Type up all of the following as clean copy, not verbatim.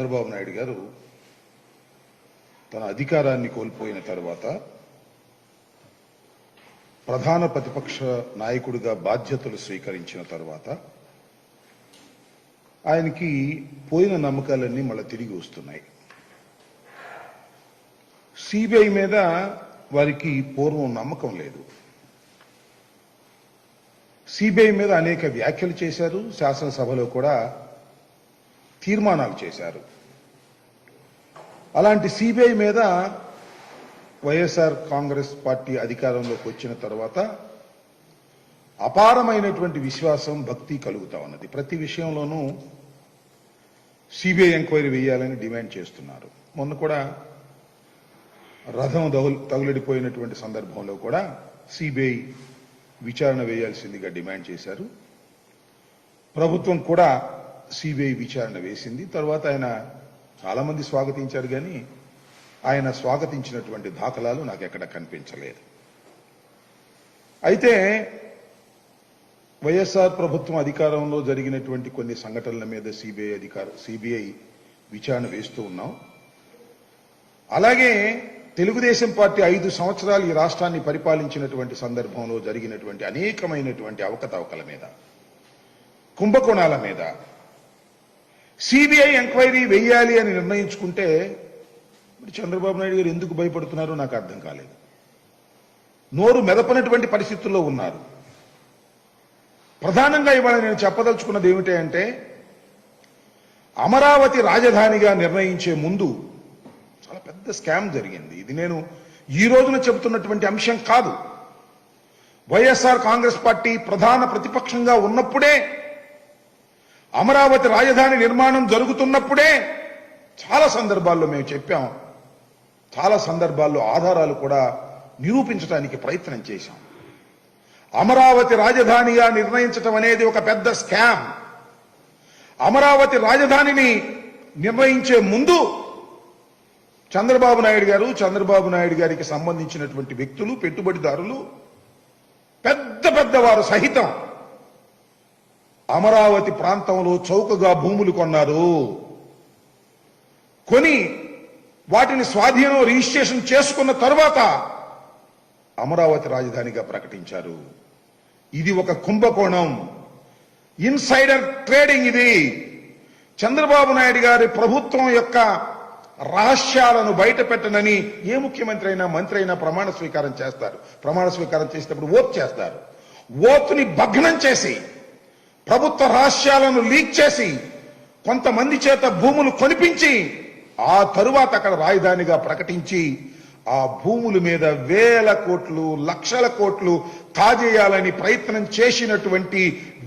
చంద్రబాబు నాయుడు గారు తన అధికారాన్ని కోల్పోయిన తర్వాత ప్రధాన ప్రతిపక్ష నాయకుడిగా బాధ్యతలు స్వీకరించిన తర్వాత ఆయనకి పోయిన నమ్మకాలన్నీ మళ్ళీ తిరిగి వస్తున్నాయి. సిబిఐ మీద వారికి పూర్వం నమ్మకం లేదు. సిబిఐ మీద అనేక వ్యాఖ్యలు చేశారు, శాసనసభలో కూడా తీర్మానాలు చేశారు. అలాంటి సిబిఐ మీద వైఎస్ఆర్ కాంగ్రెస్ పార్టీ అధికారంలోకి వచ్చిన తర్వాత అపారమైనటువంటి విశ్వాసం, భక్తి కలుగుతా ఉన్నది. ప్రతి విషయంలోనూ సిబిఐ ఎంక్వైరీ వేయాలని డిమాండ్ చేస్తున్నారు. మొన్న కూడా రథం తగులడిపోయినటువంటి సందర్భంలో కూడా సిబిఐ విచారణ వేయాల్సిందిగా డిమాండ్ చేశారు. ప్రభుత్వం కూడా సిబిఐ విచారణ వేసింది. తర్వాత ఆయన చాలా మంది స్వాగతించారు, కానీ ఆయన స్వాగతించినటువంటి దాఖలాలు నాకు ఎక్కడ కనిపించలేదు. అయితే వైఎస్ఆర్ ప్రభుత్వం అధికారంలో జరిగినటువంటి కొన్ని సంఘటనల మీద సిబిఐ విచారణ వేస్తూ ఉన్నాం. అలాగే తెలుగుదేశం పార్టీ 5 సంవత్సరాలు ఈ రాష్ట్రాన్ని పరిపాలించినటువంటి సందర్భంలో జరిగినటువంటి అనేకమైనటువంటి అవకతవకల మీద, కుంభకోణాల మీద సిబిఐ ఎంక్వైరీ వేయాలి అని నిర్ణయించుకుంటే చంద్రబాబు నాయుడు గారు ఎందుకు భయపడుతున్నారో నాకు అర్థం కాలేదు. నోరు మెదపనటువంటి పరిస్థితుల్లో ఉన్నారు. ప్రధానంగా ఇవాళ నేను చెప్పదలుచుకున్నది ఏమిటి అంటే, అమరావతి రాజధానిగా నిర్ణయించే ముందు చాలా పెద్ద స్కామ్ జరిగింది. ఇది నేను ఈ రోజున చెబుతున్నటువంటి అంశం కాదు. వైఎస్ఆర్ కాంగ్రెస్ పార్టీ ప్రధాన ప్రతిపక్షంగా ఉన్నప్పుడే, అమరావతి రాజధాని నిర్మాణం జరుగుతున్నప్పుడే చాలా సందర్భాల్లో మేము చెప్పాం. చాలా సందర్భాల్లో ఆధారాలు కూడా నిరూపించడానికి ప్రయత్నం చేశాం. అమరావతి రాజధానిగా నిర్ణయించడం అనేది ఒక పెద్ద స్కామ్. అమరావతి రాజధానిని నిర్ణయించే ముందు చంద్రబాబు నాయుడు గారికి సంబంధించినటువంటి వ్యక్తులు, పెట్టుబడిదారులు, పెద్దవారు సహితం అమరావతి ప్రాంతంలో చౌకగా భూములు కొన్నారు. కొని వాటిని స్వాధీనం, రిజిస్ట్రేషన్ చేసుకున్న తరువాత అమరావతి రాజధానిగా ప్రకటించారు. ఇది ఒక కుంభకోణం, ఇన్సైడర్ ట్రేడింగ్. ఇది చంద్రబాబు నాయుడు గారి ప్రభుత్వం యొక్క రహస్యాలను బయట పెట్టనని ఏ ముఖ్యమంత్రి అయినా, మంత్రి అయినా ప్రమాణ స్వీకారం చేస్తారు. ప్రమాణ స్వీకారం చేసేటప్పుడు ఓత్ చేస్తారు. ఓత్ని భగ్నం చేసి, ప్రభుత్వ రహస్యాలను లీక్ చేసి, కొంతమంది చేత భూములు కొనిపించి, ఆ తరువాత అక్కడ రాజధానిగా ప్రకటించి, ఆ భూముల మీద వేల కోట్లు, లక్షల కోట్లు కాజేయాలని ప్రయత్నం చేసినటువంటి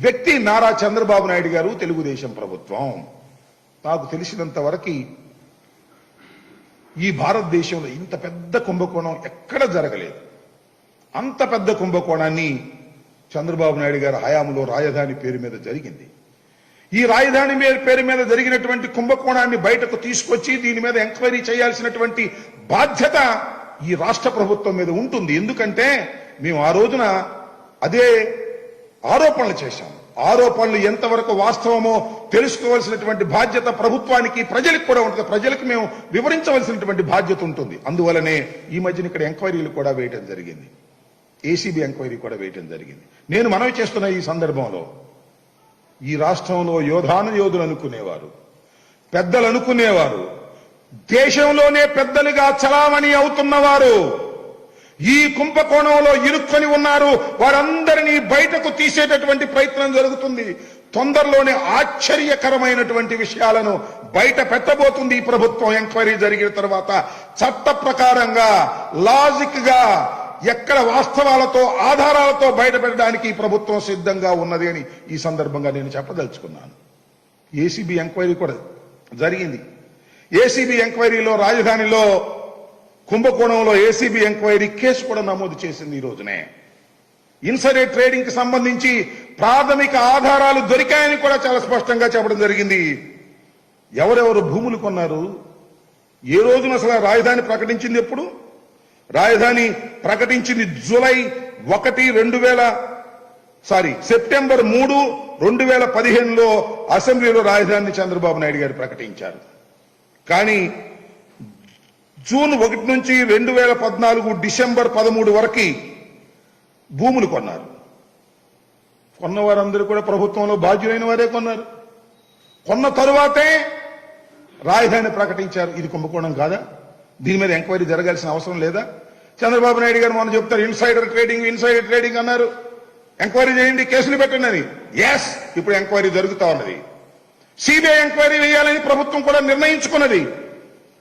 వ్యక్తి నారా చంద్రబాబు నాయుడు గారు, తెలుగుదేశం ప్రభుత్వం. నాకు తెలిసినంత వరకు ఈ భారతదేశంలో ఇంత పెద్ద కుంభకోణం ఎక్కడ జరగలేదు. అంత పెద్ద కుంభకోణాన్ని చంద్రబాబు నాయుడు గారి హయాంలో రాజధాని పేరు మీద జరిగింది. ఈ రాజధాని పేరు మీద జరిగినటువంటి కుంభకోణాన్ని బయటకు తీసుకొచ్చి దీని మీద ఎంక్వైరీ చేయాల్సినటువంటి బాధ్యత ఈ రాష్ట్ర ప్రభుత్వం మీద ఉంటుంది. ఎందుకంటే మేము ఆ రోజున అదే ఆరోపణలు చేశాం. ఆరోపణలు ఎంతవరకు వాస్తవమో తెలుసుకోవాల్సినటువంటి బాధ్యత ప్రభుత్వానికి, ప్రజలకు కూడా ఉంటుంది. ప్రజలకు మేము వివరించవలసినటువంటి బాధ్యత ఉంటుంది. అందువలనే ఈ మధ్యన ఇక్కడ ఎంక్వైరీలు కూడా వేయటం జరిగింది. ఏసీబీ ఎంక్వైరీ కూడా వేయటం జరిగింది. నేను మనవి చేస్తున్న ఈ సందర్భంలో, ఈ రాష్ట్రంలో యోధులు అనుకునేవారు, పెద్దలు అనుకునేవారు, దేశంలోనే పెద్దలుగా చలామణి అవుతున్నవారు ఈ కుంభకోణంలో ఇరుక్కొని ఉన్నారు. వారందరినీ బయటకు తీసేటటువంటి ప్రయత్నం జరుగుతుంది. తొందరలోనే ఆశ్చర్యకరమైనటువంటి విషయాలను బయట పెట్టబోతుంది ఈ ప్రభుత్వం. ఎంక్వైరీ జరిగిన తర్వాత చట్ట ప్రకారంగా, లాజిక్ గా, ఎక్కడ వాస్తవాలతో, ఆధారాలతో బయట పెట్టడానికి ఈ ప్రభుత్వం సిద్ధంగా ఉన్నది అని ఈ సందర్భంగా నేను చెప్పదలుచుకున్నాను. ఏసీబీ ఎంక్వైరీ కూడా జరిగింది. ఏసీబీ ఎంక్వైరీలో రాజధానిలో కుంభకోణంలో ఏసీబీ ఎంక్వైరీ కేసు కూడా నమోదు చేసింది. ఈ రోజునే ఇన్సైడర్ ట్రేడింగ్ కి సంబంధించి ప్రాథమిక ఆధారాలు దొరికాయని కూడా చాలా స్పష్టంగా చెప్పడం జరిగింది. ఎవరెవరు భూములు కొన్నారు, ఏ రోజున అసలు రాజధాని ప్రకటించింది, ఎప్పుడు రాజధాని ప్రకటించింది? జూలై 1, సెప్టెంబర్ 3, 2015లో అసెంబ్లీలో రాజధానిని చంద్రబాబు నాయుడు గారు ప్రకటించారు. కానీ జూన్ 1 నుంచి 2014 డిసెంబర్ 13 వరకు భూములు కొన్నారు. కొన్నవారందరూ కూడా ప్రభుత్వంలో బాధ్యులైన వారే కొన్నారు. కొన్న తరువాతే రాజధాని ప్రకటించారు. ఇది కుంభకోణం కాదా? దీని మీద ఎంక్వైరీ జరగాల్సిన అవసరం లేదా? చంద్రబాబు నాయుడు గారు మనం చెప్తారు ఇన్సైడర్ ట్రేడింగ్ అన్నారు. ఎంక్వైరీ చేయండి, కేసులు పెట్టండి అని. ఎస్, ఇప్పుడు ఎంక్వైరీ జరుగుతా ఉన్నది. సిబిఐ ఎంక్వైరీ వేయాలని ప్రభుత్వం కూడా నిర్ణయించుకున్నది.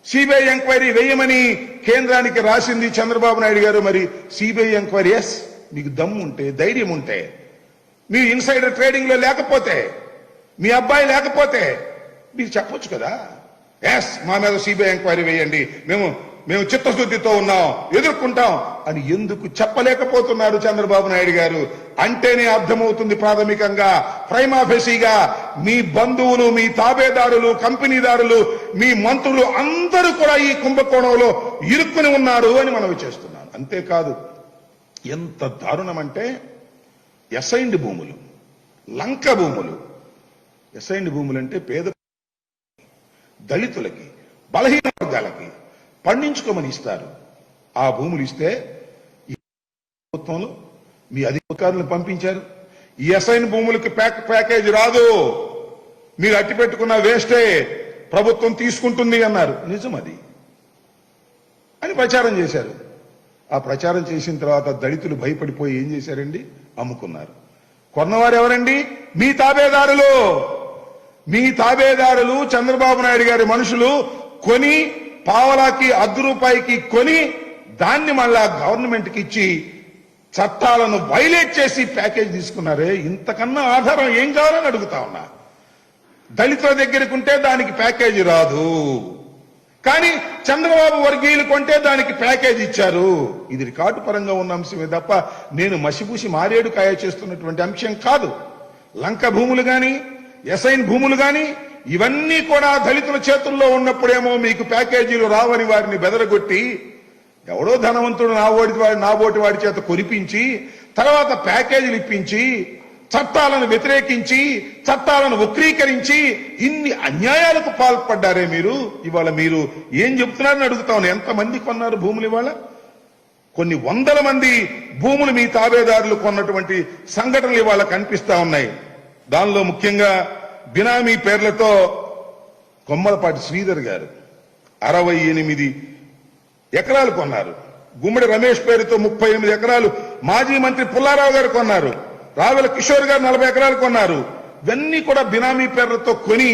సిబిఐ ఎంక్వైరీ వేయమని కేంద్రానికి రాసింది చంద్రబాబు నాయుడు గారు. మరి సిబిఐ ఎంక్వైరీ ఎస్, మీకు దమ్ము ఉంటే, ధైర్యం ఉంటే, మీరు ఇన్సైడర్ ట్రేడింగ్ లో లేకపోతే, మీ అబ్బాయి లేకపోతే మీరు చెప్పొచ్చు కదా, ఎస్ మా మీద సిబిఐ ఎంక్వైరీ వేయండి, మేము చిత్తశుద్ధితో ఉన్నాం, ఎదుర్కొంటాం అని ఎందుకు చెప్పలేకపోతున్నారు చంద్రబాబు నాయుడు గారు? అంటేనే అర్థమవుతుంది ప్రాథమికంగా, ప్రైమాఫెసీగా మీ బంధువులు, మీ తాబేదారులు, కంపెనీదారులు, మీ మంత్రులు అందరూ కూడా ఈ కుంభకోణంలో ఇరుక్కుని ఉన్నారు అని మనవి చేస్తున్నాను. అంతేకాదు, ఎంత దారుణం అంటే అసైన్డ్ భూములు, లంక భూములు. అసైన్డ్ భూములు అంటే పేద దళితులకి, బలహీన వర్గాలకి పండించుకోమని ఇస్తారు. ఆ భూములు ఇస్తే ఈ ప్రభుత్వంలో మీ అధికారులను పంపించారు. ఈ అసైన్ భూములకి ప్యాకేజ్ రాదు, మీరు అట్టి పెట్టుకున్న వేస్టే, ప్రభుత్వం తీసుకుంటుంది అన్నారు. నిజం అది అని ప్రచారం చేశారు. ఆ ప్రచారం చేసిన తర్వాత దళితులు భయపడిపోయి ఏం చేశారండి? అమ్ముకున్నారు. కొన్నవారు ఎవరండి? మీ తాబేదారులు. మీ తాబేదారులు చంద్రబాబు నాయుడు గారి మనుషులు కొని, పావలాకి ₹1 కొని దాన్ని మళ్ళా గవర్నమెంట్కి ఇచ్చి చట్టాలను వైలేట్ చేసి ప్యాకేజ్ తీసుకున్నారే. ఇంతకన్నా ఆధారం ఏం కావాలని అడుగుతా ఉన్నా. దళితుల దగ్గరికి ఉంటే దానికి ప్యాకేజీ రాదు, కానీ చంద్రబాబు వర్గీయులు కొంటే దానికి ప్యాకేజ్ ఇచ్చారు. ఇది రికార్డు పరంగా ఉన్న అంశమే తప్ప నేను మసిపూసి మారేడు కాయ చేస్తున్నటువంటి అంశం కాదు. లంక భూములు గాని, అసైన్ భూములు గాని ఇవన్నీ కూడా దళితుల చేతుల్లో ఉన్నప్పుడేమో మీకు ప్యాకేజీలు రావని వారిని బెదరగొట్టి, ఎవడో ధనవంతుడు నాబోటి వాడి చేత కొనిపించి, తర్వాత ప్యాకేజీలు ఇప్పించి, చట్టాలను వ్యతిరేకించి, చట్టాలను వక్రీకరించి ఇన్ని అన్యాయాలకు పాల్పడ్డారే మీరు. ఇవాళ మీరు ఏం చెప్తున్నారని అడుగుతా ఉన్నా. ఎంతమంది కొన్నారు భూములు? ఇవాళ కొన్ని వందల మంది భూములు మీ తాబేదారులు కొన్నటువంటి సంఘటనలు ఇవాళ కనిపిస్తా ఉన్నాయి. దానిలో ముఖ్యంగా బినామీ పేర్లతో కొమ్మలపాటి శ్రీధర్ గారు 68 ఎకరాలు కొన్నారు. గుమ్మడి రమేష్ పేరుతో 38 ఎకరాలు మాజీ మంత్రి పుల్లారావు గారు కొన్నారు. రావెల కిషోర్ గారు 40 ఎకరాలు కొన్నారు. ఇవన్నీ కూడా బినామీ పేర్లతో కొని,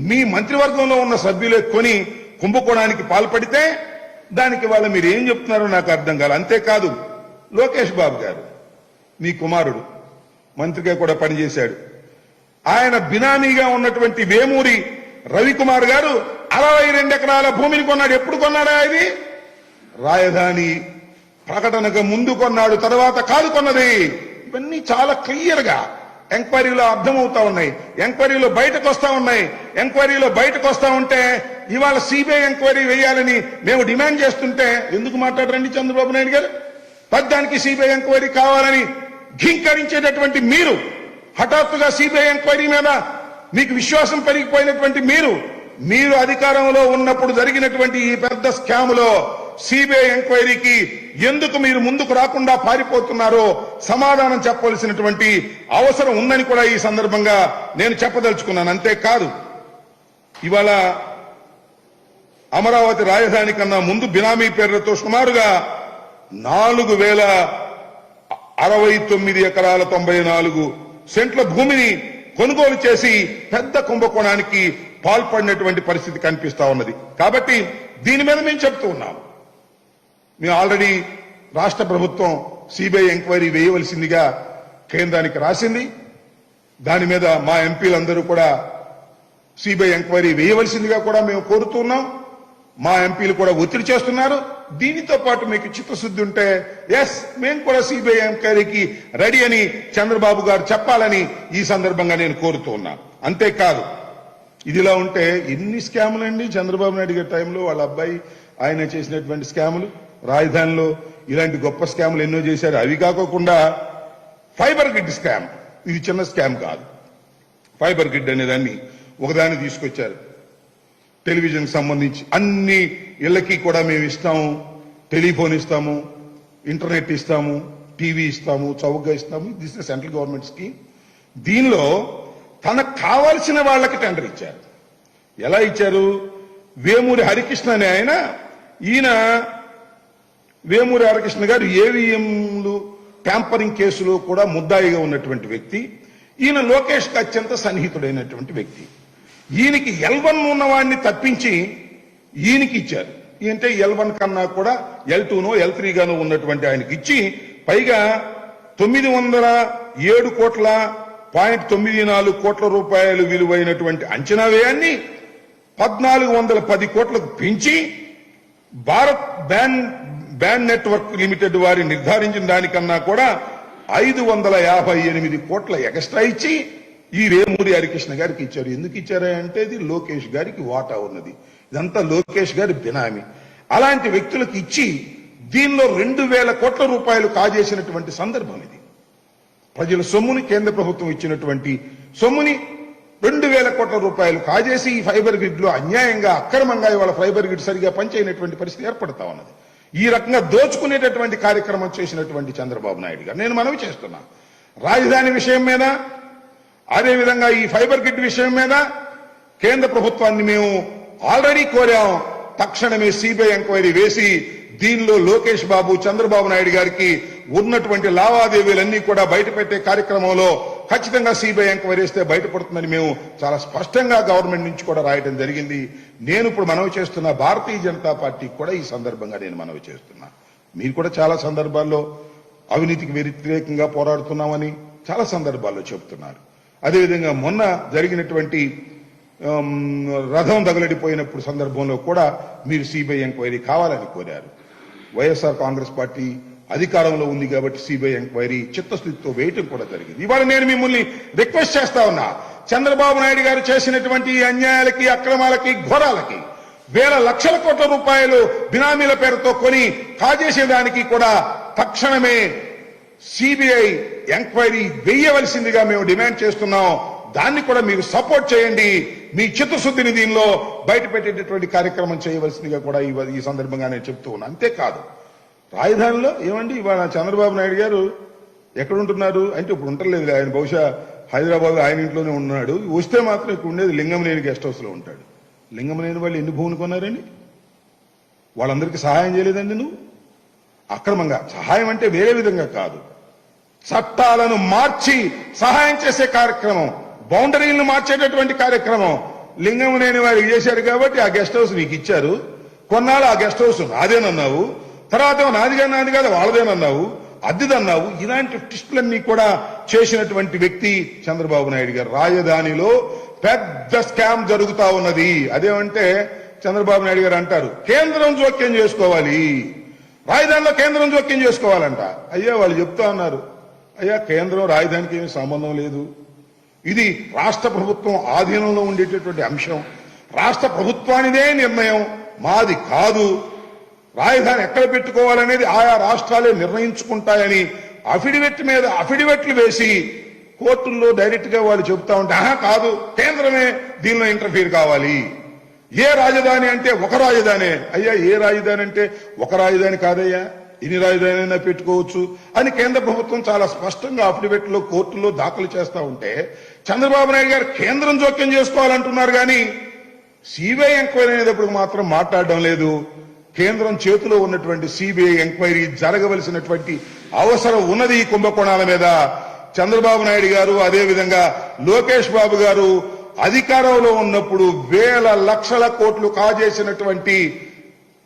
మీ మంత్రివర్గంలో ఉన్న సభ్యులే కొని కుంభకోణానికి పాల్పడితే దానికి వాళ్ళ మీరు ఏం చెప్తున్నారో నాకు అర్థం కాదు. అంతేకాదు, లోకేష్ బాబు గారు మీ కుమారుడు మంత్రిగా కూడా పనిచేశాడు. ఆయన బినామీగా ఉన్నటువంటి వేమూరి రవికుమార్ గారు 62 ఎకరాల భూమిని కొన్నాడు. ఎప్పుడు కొన్నాడా? ఇది రాజధాని ప్రకటనకు ముందు కొన్నాడు, తర్వాత కాదు కొన్నది. ఇవన్నీ చాలా క్లియర్ గా ఎంక్వైరీలో అర్థమవుతా ఉన్నాయి, ఎంక్వైరీలో బయటకు వస్తా ఉన్నాయి. ఎంక్వైరీలో బయటకు వస్తా ఉంటే ఇవాళ సిబిఐ ఎంక్వైరీ వేయాలని మేము డిమాండ్ చేస్తుంటే ఎందుకు మాట్లాడరండి చంద్రబాబు నాయుడు గారు? పద్దానికి సిబిఐ ఎంక్వైరీ కావాలని ఘీంకరించేటటువంటి మీరు, హఠాత్తుగా సిబిఐ ఎంక్వైరీ మీద మీకు విశ్వాసం పెరిగిపోయినటువంటి మీరు అధికారంలో ఉన్నప్పుడు జరిగినటువంటి ఈ పెద్ద స్కామ్లో సిబిఐ ఎంక్వైరీకి ఎందుకు మీరు ముందుకు రాకుండా పారిపోతున్నారో సమాధానం చెప్పవలసినటువంటి అవసరం ఉందని కూడా ఈ సందర్భంగా నేను చెప్పదలుచుకున్నాను. అంతేకాదు, ఇవాళ అమరావతి రాజధాని కన్నా ముందు బినామీ పేర్లతో సుమారుగా 4069 ఎకరాల 94 సెంట్ల భూమిని కొనుగోలు చేసి పెద్ద కుంభకోణానికి పాల్పడినటువంటి పరిస్థితి కనిపిస్తా ఉన్నది. కాబట్టి దీని మీద మేము చెప్తూ ఉన్నాం. మేము ఆల్రెడీ రాష్ట్ర ప్రభుత్వం సిబిఐ ఎంక్వైరీ వేయవలసిందిగా కేంద్రానికి రాసింది. దాని మీద మా ఎంపీలందరూ కూడా సిబిఐ ఎంక్వైరీ వేయవలసిందిగా కూడా మేము కోరుతున్నాం. మా ఎంపీలు కూడా ఒత్తిడి చేస్తున్నారు. దీనితో పాటు మీకు చిత్తశుద్ధి ఉంటే ఎస్ మేము కూడా సిబిఐ ఎంక్వైరీకి రెడీ అని చంద్రబాబు గారు చెప్పాలని ఈ సందర్భంగా నేను కోరుతూ ఉన్నా. అంతేకాదు, ఇదిలా ఉంటే ఎన్ని స్కాములు అండి చంద్రబాబు నాయుడు గారి టైంలో వాళ్ళ అబ్బాయి ఆయన చేసినటువంటి స్కాములు. రాజధానిలో ఇలాంటి గొప్ప స్కాములు ఎన్నో చేశారు. అవి కాకుండా ఫైబర్ గ్రిడ్ స్కామ్, ఇది చిన్న స్కామ్ కాదు. ఫైబర్ గ్రిడ్ అనేదాన్ని ఒకదాన్ని తీసుకొచ్చారు. టెలివిజన్ సంబంధించి అన్ని ఇళ్లకి కూడా మేము ఇస్తాము, టెలిఫోన్ ఇస్తాము, ఇంటర్నెట్ ఇస్తాము, టీవీ ఇస్తాము, చౌకగా ఇస్తాము. This is central government scheme. దీనిలో తనకు కావాల్సిన వాళ్ళకి టెండర్ ఇచ్చారు. ఎలా ఇచ్చారు? వేమూరి హరికృష్ణ అనే ఈయన వేమూరి హరికృష్ణ గారు ఏవిఎంలు ట్యాంపరింగ్ కేసులో కూడా ముద్దాయిగా ఉన్నటువంటి వ్యక్తి. ఈయన లోకేష్ కి అత్యంత సన్నిహితుడైనటువంటి వ్యక్తి. ఈయనకి L1 ఉన్నవాడిని తప్పించి ఈయనకి ఇచ్చారు. అంటే L1 కన్నా కూడా L2నో L3 గానో ఉన్నటువంటి ఆయనకి ఇచ్చి, పైగా 907.94 కోట్ల రూపాయలు విలువైనటువంటి అంచనా వ్యయాన్ని 1410 కోట్లకు పెంచి భారత్ బ్యాండ్ నెట్వర్క్ లిమిటెడ్ వారి నిర్ధారించిన దానికన్నా కూడా 558 కోట్ల ఎక్స్ట్రా ఇచ్చి ఈ వేమూరి హరికృష్ణ గారికి ఇచ్చారు. ఎందుకు ఇచ్చారా అంటే ఇది లోకేష్ గారికి వాటా ఉన్నది. ఇదంతా లోకేష్ గారి బినామీ. అలాంటి వ్యక్తులకు ఇచ్చి దీనిలో 2000 కోట్ల రూపాయలు కాజేసినటువంటి సందర్భం ఇది. ప్రజల సొమ్ముని, కేంద్ర ప్రభుత్వం ఇచ్చినటువంటి సొమ్ముని 2000 కోట్ల రూపాయలు కాజేసి ఈ ఫైబర్ గ్రిడ్ లో అన్యాయంగా, అక్రమంగా ఇవాళ ఫైబర్ గ్రిడ్ సరిగా పనిచేయనటువంటి పరిస్థితి ఏర్పడతా ఉన్నది. ఈ రకంగా దోచుకునేటటువంటి కార్యక్రమం చేసినటువంటి చంద్రబాబు నాయుడు గారు నేను మనవి చేస్తున్నా. రాజధాని విషయం మీద, అదేవిధంగా ఈ ఫైబర్ గ్రిడ్ విషయం మీద కేంద్ర ప్రభుత్వాన్ని మేము ఆల్రెడీ కోరాం. తక్షణమే సిబిఐ ఎంక్వైరీ వేసి దీనిలో లోకేష్ బాబు, చంద్రబాబు నాయుడు గారికి ఉన్నటువంటి లావాదేవీలన్నీ కూడా బయటపెట్టే కార్యక్రమంలో ఖచ్చితంగా సిబిఐ ఎంక్వైరీ వేస్తే బయటపడుతుందని మేము చాలా స్పష్టంగా గవర్నమెంట్ నుంచి కూడా రాయడం జరిగింది. నేను ఇప్పుడు మనవి చేస్తున్న భారతీయ జనతా పార్టీకి కూడా ఈ సందర్భంగా నేను మనవి చేస్తున్నా. మీరు కూడా చాలా సందర్భాల్లో అవినీతికి వ్యతిరేకంగా పోరాడుతున్నామని చాలా సందర్భాల్లో చెబుతున్నారు. అదేవిధంగా మొన్న జరిగినటువంటి రథం తగలడిపోయినప్పుడు సందర్భంలో కూడా మీరు సిబిఐ ఎంక్వైరీ కావాలని కోరారు. వైఎస్ఆర్ కాంగ్రెస్ పార్టీ అధికారంలో ఉంది కాబట్టి సిబిఐ ఎంక్వైరీ చిత్తశుద్ధితో వేయటం కూడా జరిగింది. ఇవాళ నేను మిమ్మల్ని రిక్వెస్ట్ చేస్తా ఉన్నా, చంద్రబాబు నాయుడు గారు చేసినటువంటి అన్యాయాలకి, అక్రమాలకి, ఘోరాలకి వేల లక్షల కోట్ల రూపాయలు బినామీల పేరుతో కొని కాజేసేదానికి కూడా తక్షణమే సిబిఐ ఎంక్వైరీ వేయవలసిందిగా మేము డిమాండ్ చేస్తున్నాం. దాన్ని కూడా మీరు సపోర్ట్ చేయండి. మీ చిత్తశుద్ధిని దీనిలో బయట పెట్టేటటువంటి కార్యక్రమం చేయవలసిందిగా కూడా ఈ సందర్భంగా నేను చెప్తూ ఉన్నా. అంతేకాదు, రాజధానిలో ఏమండి ఇవాళ చంద్రబాబు నాయుడు గారు ఎక్కడుంటున్నారు అంటే ఇప్పుడు ఉంటలేదు. ఆయన బహుశా హైదరాబాద్ ఆయన ఇంట్లోనే ఉన్నాడు. వస్తే మాత్రం ఇక్కడ ఉండేది లింగంనేని గెస్ట్ హౌస్ లో ఉంటాడు. లింగంనేని వాళ్ళు ఎన్ని భూములు కొన్నారండి? వాళ్ళందరికీ సహాయం చేయలేదండి నువ్వు? అక్రమంగా సహాయం అంటే వేరే విధంగా కాదు, చట్టాలను మార్చి సహాయం చేసే కార్యక్రమం, బౌండరీలను మార్చేటటువంటి కార్యక్రమం లింగంనేని వారికి చేశారు కాబట్టి ఆ గెస్ట్ హౌస్ నీకు ఇచ్చారు. కొన్నాళ్ళు ఆ గెస్ట్ హౌస్ నాదేనన్నావు, తర్వాత నాది కాదు వాళ్ళదేనన్నావు, అద్దెదన్నావు. ఇలాంటి ట్విస్టులన్నీ కూడా చేసినటువంటి వ్యక్తి చంద్రబాబు నాయుడు గారు. రాజధానిలో పెద్ద స్కామ్ జరుగుతా ఉన్నది. అదేమంటే చంద్రబాబు నాయుడు గారు అంటారు కేంద్రం జోక్యం చేసుకోవాలి, రాజధానిలో కేంద్రం జోక్యం చేసుకోవాలంట. అయ్యా వాళ్ళు చెప్తా ఉన్నారు, అయ్యా కేంద్రం రాజధానికి ఏమీ సంబంధం లేదు, ఇది రాష్ట్ర ప్రభుత్వం ఆధీనంలో ఉండేటటువంటి అంశం, రాష్ట్ర ప్రభుత్వానిదే నిర్ణయం, మాది కాదు, రాజధాని ఎక్కడ పెట్టుకోవాలనేది ఆయా రాష్ట్రాలే నిర్ణయించుకుంటాయని అఫిడవిట్ మీద అఫిడవిట్లు వేసి కోర్టుల్లో డైరెక్ట్ గా వాళ్ళు చెబుతా ఉంటే కాదు కేంద్రమే దీనిలో ఇంటర్ఫీర్ కావాలి. ఏ రాజధాని అంటే ఒక రాజధానే. అయ్యా ఏ రాజధాని అంటే ఒక రాజధాని కాదయ్యా, ఇన్ని రాజధాని పెట్టుకోవచ్చు అని కేంద్ర ప్రభుత్వం చాలా స్పష్టంగా అఫిడవిట్లో కోర్టుల్లో దాఖలు చేస్తా ఉంటే చంద్రబాబు నాయుడు గారు కేంద్రం జోక్యం చేసుకోవాలంటున్నారు కానీ సిబిఐ ఎంక్వైరీ అనేటప్పుడు మాత్రం మాట్లాడడం లేదు. కేంద్రం చేతిలో ఉన్నటువంటి సిబిఐ ఎంక్వైరీ జరగవలసినటువంటి అవసరం ఉన్నది. ఈ కుంభకోణాల మీద చంద్రబాబు నాయుడు గారు, అదేవిధంగా లోకేష్ బాబు గారు అధికారంలో ఉన్నప్పుడు వేల లక్షల కోట్లు కాజేసినటువంటి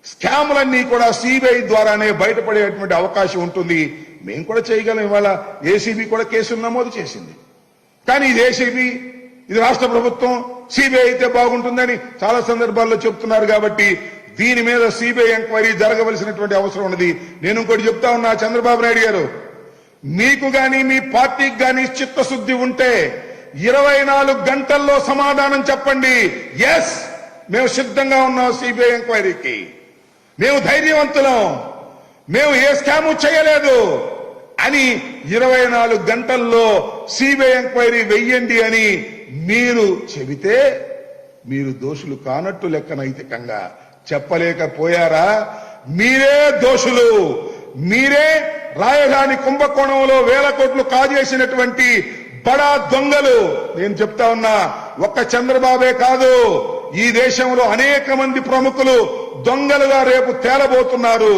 స్కాములన్నీ కూడా సిబిఐ ద్వారానే బయటపడేటువంటి అవకాశం ఉంటుంది. మేము కూడా చేయగలం. ఇవాళ ఏసీబీ కూడా కేసులు నమోదు చేసింది. కానీ ఇది ఏసీబీ, ఇది రాష్ట్ర ప్రభుత్వం, సిబిఐ అయితే బాగుంటుందని చాలా సందర్భాల్లో చెప్తున్నారు. కాబట్టి దీని మీద సిబిఐ ఎంక్వైరీ జరగవలసినటువంటి అవసరం ఉన్నది. నేను ఇంకోటి చెప్తా ఉన్నా, చంద్రబాబు నాయుడు గారు మీకు గాని మీ పార్టీకి గాని చిత్తశుద్ధి ఉంటే 24 గంటల్లో సమాధానం చెప్పండి. ఎస్, మేము సిద్ధంగా ఉన్నాం సిబిఐ ఎంక్వైరీకి, మేము ధైర్యవంతులం, మేము ఏ స్కాము చేయలేదు అని 24 గంటల్లో సిబిఐ ఎంక్వైరీ వెయ్యండి అని మీరు చెబితే మీరు దోషులు కానట్టు లెక్క నైతికంగా చెప్పలేకపోయారా? మీరే దోషులు. మీరే రాజధాని కుంభకోణంలో 1000 కోట్లు కాజేసినటువంటి బడా దొంగలు. నేను చెప్తా ఉన్నా, ఒక్క చంద్రబాబే కాదు, ఈ దేశంలో అనేక మంది ప్రముఖులు దొంగలుగా రేపు తేలబోతున్నారు.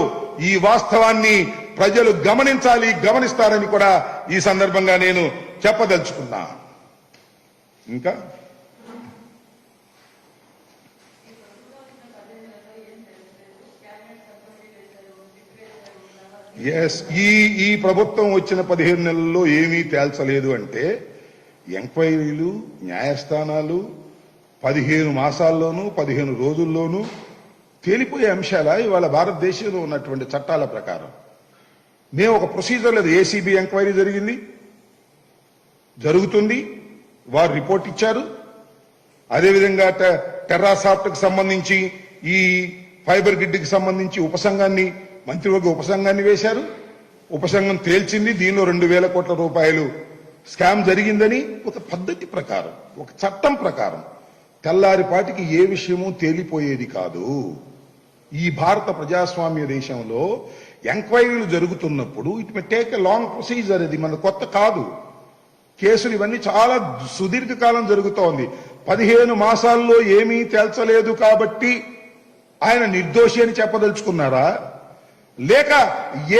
ఈ వాస్తవాన్ని ప్రజలు గమనించాలి, గమనిస్తారని కూడా ఈ సందర్భంగా నేను చెప్పదలుచుకున్నా. ఇంకా ఈ ప్రభుత్వం వచ్చిన 15 నెలల్లో ఏమీ తేల్చలేదు అంటే ఎంక్వైరీలు, న్యాయస్థానాలు 15 మాసాల్లోనూ 15 రోజుల్లోనూ తేలిపోయే అంశాల ఇవాళ భారతదేశంలో ఉన్నటువంటి చట్టాల ప్రకారం. మేము ఒక ప్రొసీజర్ లేదు. ఏసీబీ ఎంక్వైరీ జరిగింది, జరుగుతుంది, వారు రిపోర్ట్ ఇచ్చారు. అదేవిధంగా టెర్రాసాఫ్ట్కి సంబంధించి ఈ ఫైబర్ గ్రిడ్కి సంబంధించి మంత్రివర్గ ఉపసంఘాన్ని వేశారు. ఉపసంఘం తేల్చింది దీనిలో 2000 కోట్ల రూపాయలు స్కామ్ జరిగిందని. ఒక పద్ధతి ప్రకారం, ఒక చట్టం ప్రకారం తెల్లారిపాటికి ఏ విషయమూ తేలిపోయేది కాదు. ఈ భారత ప్రజాస్వామ్య దేశంలో ఎంక్వైరీలు జరుగుతున్నప్పుడు it may take a long procedure. ఇది మన కొత్త కాదు. కేసులు ఇవన్నీ చాలా సుదీర్ఘకాలం జరుగుతోంది. 15 మాసాల్లో ఏమీ తేల్చలేదు కాబట్టి ఆయన నిర్దోషి అని చెప్పదలుచుకున్నారా? లేక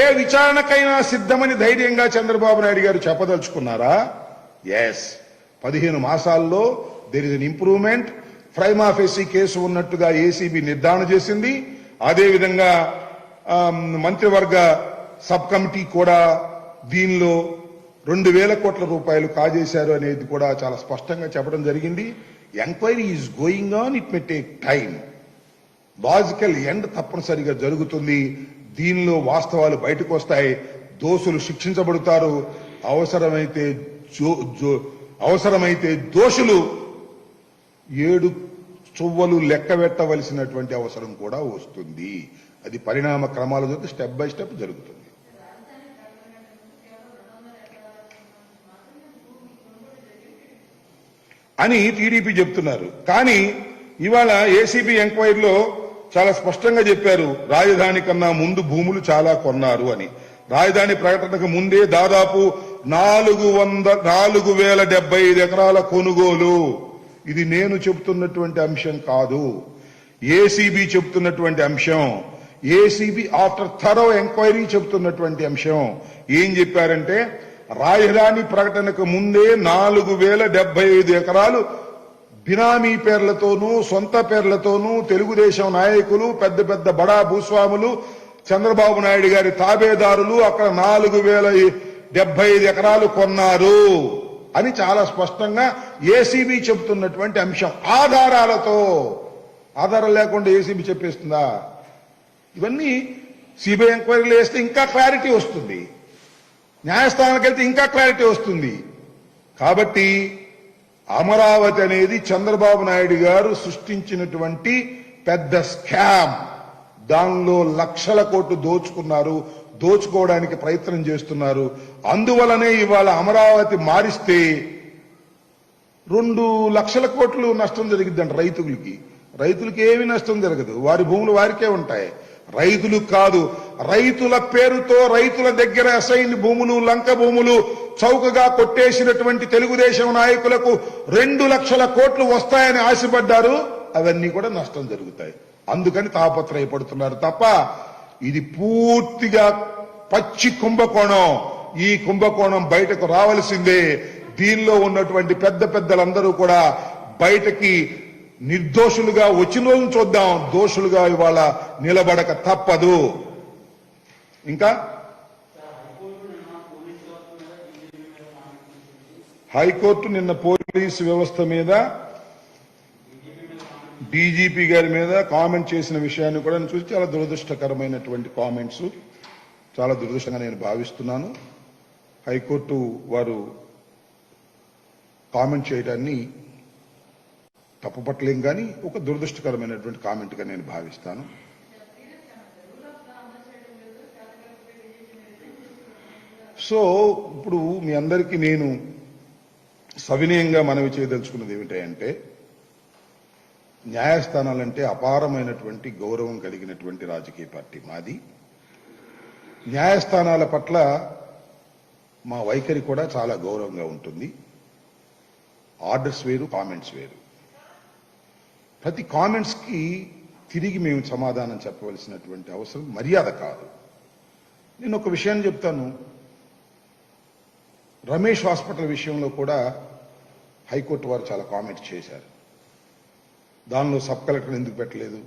ఏ విచారణకైనా సిద్ధమని ధైర్యంగా చంద్రబాబు నాయుడు గారు చెప్పదలుచుకున్నారా? ఎస్, 15 మాసాల్లో there is an improvement. Prima facie case ఉన్నట్టుగా ఏసీబీ నిర్ధారణ చేసింది. అదేవిధంగా మంత్రివర్గ సబ్ కమిటీ కూడా దీనిలో 2000 కోట్ల రూపాయలు కాజేశారు అనేది కూడా చాలా స్పష్టంగా చెప్పడం జరిగింది. Enquiry is going on, it may take time. Logical end తప్పనిసరిగా జరుగుతుంది. దీనిలో వాస్తవాలు బయటకు వస్తాయి, దోషులు శిక్షించబడతారు. అవసరమైతే దోషులు 7 చువ్వలు లెక్క పెట్టవలసినటువంటి అవసరం కూడా వస్తుంది. అది పరిణామ క్రమాల ద్వారా స్టెప్ బై స్టెప్ జరుగుతుంది అని టీడీపీ చెప్తున్నారు. కానీ ఇవాళ ఏసీబీ ఎంక్వైరీలో చాలా స్పష్టంగా చెప్పారు, రాజధాని కన్నా ముందు భూములు చాలా కొన్నారు అని. రాజధాని ప్రకటనకు ముందే దాదాపు 4075 ఎకరాల కొనుగోలు. ఇది నేను చెబుతున్నటువంటి అంశం కాదు, ఏసీబీ చెబుతున్నటువంటి అంశం. ఏసీబీ ఆఫ్టర్ థరో ఎంక్వైరీ చెబుతున్నటువంటి అంశం. ఏం చెప్పారంటే రాజధాని ప్రకటనకు ముందే 4075 ఎకరాలు బినామీ పేర్లతోనూ సొంత పేర్లతోనూ తెలుగుదేశం నాయకులు, పెద్ద పెద్ద బడా భూస్వాములు, చంద్రబాబు నాయుడు గారి తాబేదారులు అక్కడ 4075 ఎకరాలు కొన్నారు అని చాలా స్పష్టంగా ఏసీబీ చెబుతున్నటువంటి అంశం. ఆధారాలతో. ఆధారాలు లేకుండా ఏసీబీ చెప్పేస్తుందా? ఇవన్నీ సిబిఐ ఎంక్వైరీలు వేస్తే ఇంకా క్లారిటీ వస్తుంది, న్యాయస్థానానికి వెళ్తే ఇంకా క్లారిటీ వస్తుంది. కాబట్టి అమరావతి అనేది చంద్రబాబు నాయుడు గారు సృష్టించినటువంటి పెద్ద స్కామ్. దానిలో లక్షల కోట్లు దోచుకోవడానికి ప్రయత్నం చేస్తున్నారు. అందువలనే ఇవాళ అమరావతి మారిస్తే 2 లక్షల కోట్లు నష్టం జరిగిద్దంట రైతులకి ఏమీ నష్టం జరగదు, వారి భూములు వారికే ఉంటాయి. రైతులు కాదు, రైతుల పేరుతో రైతుల దగ్గర అసైన్ భూములు, లంక భూములు చౌకగా కొట్టేసినటువంటి తెలుగుదేశం నాయకులకు 2 లక్షల కోట్లు వస్తాయని ఆశపడ్డారు. అవన్నీ కూడా నష్టం జరుగుతాయి. అందుకని తాపత్రయపడుతున్నారు తప్ప ఇది పూర్తిగా పచ్చి కుంభకోణం. ఈ కుంభకోణం బయటకు రావలసిందే. దీనిలో ఉన్నటువంటి పెద్దలందరూ కూడా బయటకి నిర్దోషులుగా వచ్చిన రోజును చూద్దాం, దోషులుగా ఇవాళ నిలబడక తప్పదు. ఇంకా హైకోర్టు నిన్న పోలీసు వ్యవస్థ మీద, డీజీపీ గారి మీద కామెంట్ చేసిన విషయాన్ని కూడా నేను చూసి చాలా దురదృష్టకరమైనటువంటి కామెంట్స్, చాలా దురదృష్టంగా నేను భావిస్తున్నాను. హైకోర్టు వారు కామెంట్ చేయడాన్ని తప్పుపట్టలేం, కానీ ఒక దురదృష్టకరమైనటువంటి కామెంట్గా నేను భావిస్తాను. సో ఇప్పుడు మీ అందరికీ నేను సవినయంగా మనవి చేయదలుచుకున్నది ఏమిటంటే, న్యాయస్థానాలంటే అపారమైనటువంటి గౌరవం కలిగినటువంటి రాజకీయ పార్టీ మాది. న్యాయస్థానాల పట్ల మా వైఖరి కూడా చాలా గౌరవంగా ఉంటుంది. ఆర్డర్స్ వేరు, కామెంట్స్ వేరు. ప్రతి కామెంట్స్కి తిరిగి మేము సమాధానం చెప్పవలసినటువంటి అవసరం మర్యాద కాదు. నేను ఒక విషయాన్ని చెప్తాను. రమేష్ హాస్పిటల్ విషయంలో కూడా హైకోర్టు వారు చాలా కామెంట్స్ చేశారు. దానిలో సబ్ కలెక్టర్ ఎందుకు పెట్టలేదు,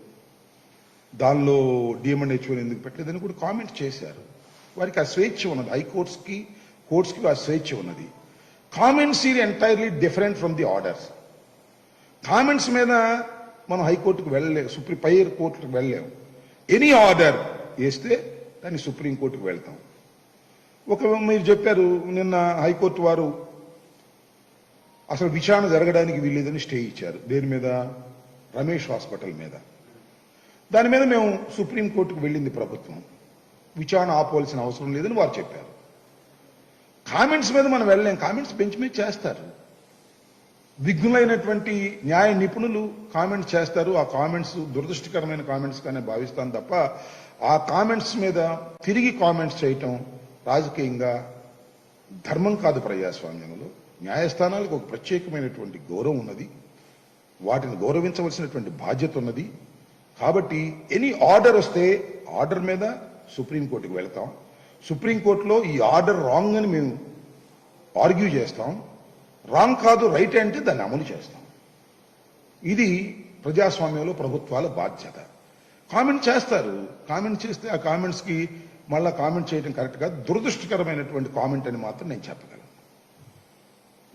దానిలో డిఎంఎన్హెచ్ఓ ఎందుకు పెట్టలేదు అని కూడా కామెంట్ చేశారు. వారికి ఆ స్వేచ్ఛ ఉన్నది. హైకోర్ట్స్కి, కోర్ట్స్కి ఆ స్వేచ్ఛ ఉన్నది. Comments are entirely different from the orders. Comments మీద మనం హైకోర్టుకు వెళ్ళలేము, పై కోర్టుకు వెళ్ళలేము. ఎనీ ఆర్డర్ వేస్తే దాన్ని సుప్రీంకోర్టుకు వెళ్తాం. మీరు చెప్పారు నిన్న హైకోర్టు వారు అసలు విచారణ జరగడానికి వీల్లేదని స్టే ఇచ్చారు. దేని మీద? రమేష్ హాస్పిటల్ మీద. దాని మీద మేము సుప్రీంకోర్టుకు వెళ్ళింది ప్రభుత్వం. విచారణ ఆపవలసిన అవసరం లేదని వారు చెప్పారు. కామెంట్స్ మీద మనం వెళ్ళలేం. కామెంట్స్ బెంచ్ మీద చేస్తారు. విఘ్నులైనటువంటి న్యాయ నిపుణులు కామెంట్స్ చేస్తారు. ఆ కామెంట్స్ దురదృష్టకరమైన కామెంట్స్ గానే భావిస్తాను తప్ప ఆ కామెంట్స్ మీద తిరిగి కామెంట్స్ చేయటం రాజకీయంగా ధర్మం కాదు. ప్రజాస్వామ్యంలో న్యాయస్థానాలకు ఒక ప్రత్యేకమైనటువంటి గౌరవం ఉన్నది. వాటిని గౌరవించవలసినటువంటి బాధ్యత ఉన్నది. కాబట్టి ఎనీ ఆర్డర్ వస్తే ఆర్డర్ మీద సుప్రీంకోర్టుకు వెళ్తాం. సుప్రీంకోర్టులో ఈ ఆర్డర్ రాంగ్ అని మేము ఆర్గ్యూ చేస్తాం. రాంగ్ కాదు, రైట్ అంటే దాన్ని అమలు చేస్తాం. ఇది ప్రజాస్వామ్యంలో ప్రభుత్వాల బాధ్యత. కామెంట్ చేస్తారు. కామెంట్ చేస్తే ఆ కామెంట్స్కి మళ్ళా కామెంట్ చేయడం కరెక్ట్ కాదు. దురదృష్టకరమైనటువంటి కామెంట్ అని మాత్రం నేను చెప్పగలను.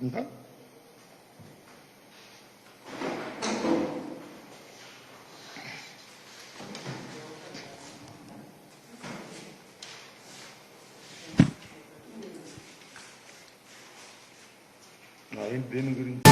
ఇంకా దేని గురించి